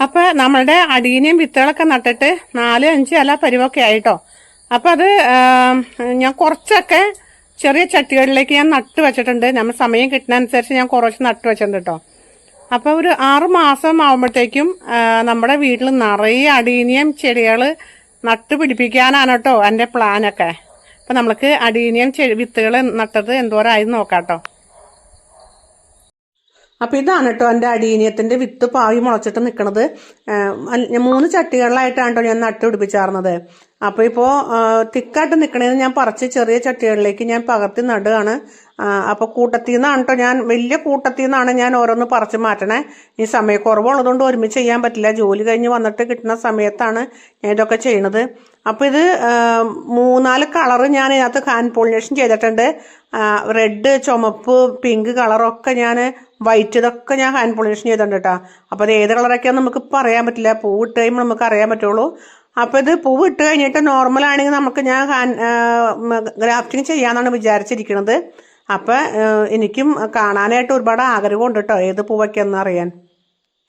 അപ്പൊ നമ്മളുടെ അടീനിയം വിത്തുകളൊക്കെ നട്ടിട്ട് 4-5 ഇല പരിവൊക്കെ ആയിട്ടോ. അപ്പൊ അത് ഞാൻ കുറച്ചൊക്കെ ചെറിയ ചട്ടികളിലേക്ക് ഞാൻ നട്ട് വെച്ചിട്ടുണ്ട്. നമ്മൾ സമയം കിട്ടുന്നതനുസരിച്ച് ഞാൻ കുറച്ച് നട്ട് വെച്ചിട്ടുണ്ട് കേട്ടോ. അപ്പൊ ഒരു 6 മാസം ആവുമ്പോഴത്തേക്കും നമ്മുടെ വീട്ടിൽ നിറയെ അടീനിയം ചെടികൾ നട്ട് പിടിപ്പിക്കാനാണ് കേട്ടോ എൻ്റെ പ്ലാനൊക്കെ. അപ്പൊ നമ്മൾക്ക് അടീനിയം വിത്തുകൾ നട്ടത് എന്തോരമായി നോക്കാം കേട്ടോ. അപ്പൊ ഇതാണ് കേട്ടോ എൻ്റെ അടീനിയത്തിന്റെ വിത്ത് പാവി മുളച്ചിട്ട് നിൽക്കുന്നത്. 3 ചട്ടികളിലായിട്ടാണ് കേട്ടോ ഞാൻ നട്ട് പിടിപ്പിച്ചാർന്നത്. അപ്പൊ ഇപ്പോ തിക്കായിട്ട് നിൽക്കണേന്ന് ഞാൻ പറിച്ച് ചെറിയ ചട്ടികളിലേക്ക് ഞാൻ പകർത്തി നടുകയാണ്. അപ്പൊ കൂട്ടത്തിൽ നിന്നാണ് കേട്ടോ, ഞാൻ വലിയ കൂട്ടത്തിൽ നിന്നാണ് ഞാൻ ഓരോന്ന് പറിച്ച് മാറ്റണേ. ഈ സമയക്കുറവുള്ളതുകൊണ്ട് ഒരുമിച്ച് ചെയ്യാൻ പറ്റില്ല. ജോലി കഴിഞ്ഞ് വന്നിട്ട് കിട്ടുന്ന സമയത്താണ് ഞാൻ ഇതൊക്കെ ചെയ്യണത്. അപ്പൊ ഇത് 3-4 കളറ് ഞാൻ ഇതിനകത്ത് ഹാൻഡ് പോളിനേഷൻ ചെയ്തിട്ടുണ്ട്. റെഡ്, ചുമപ്പ്, പിങ്ക് കളറൊക്കെ ഞാൻ, വൈറ്റ്, ഇതൊക്കെ ഞാൻ ഹാൻഡ് പോളിനേഷൻ ചെയ്തിട്ടുണ്ട് കേട്ടോ. അപ്പൊ അത് ഏത് കളറൊക്കെയാന്ന് നമുക്ക് പറയാൻ പറ്റില്ല. പൂവിട്ട് കഴിയുമ്പോൾ നമുക്ക് അറിയാൻ പറ്റുള്ളൂ. അപ്പൊ ഇത് പൂവ് ഇട്ട് കഴിഞ്ഞിട്ട് നോർമൽ ആണെങ്കിൽ നമുക്ക് ഞാൻ ഗ്രാഫ്റ്റിംഗ് ചെയ്യാന്നാണ് വിചാരിച്ചിരിക്കുന്നത്. അപ്പൊ എനിക്കും കാണാനായിട്ട് ഒരുപാട് ആഗ്രഹമുണ്ട് കേട്ടോ ഏത് പൂവൊക്കെയെന്ന് അറിയാൻ.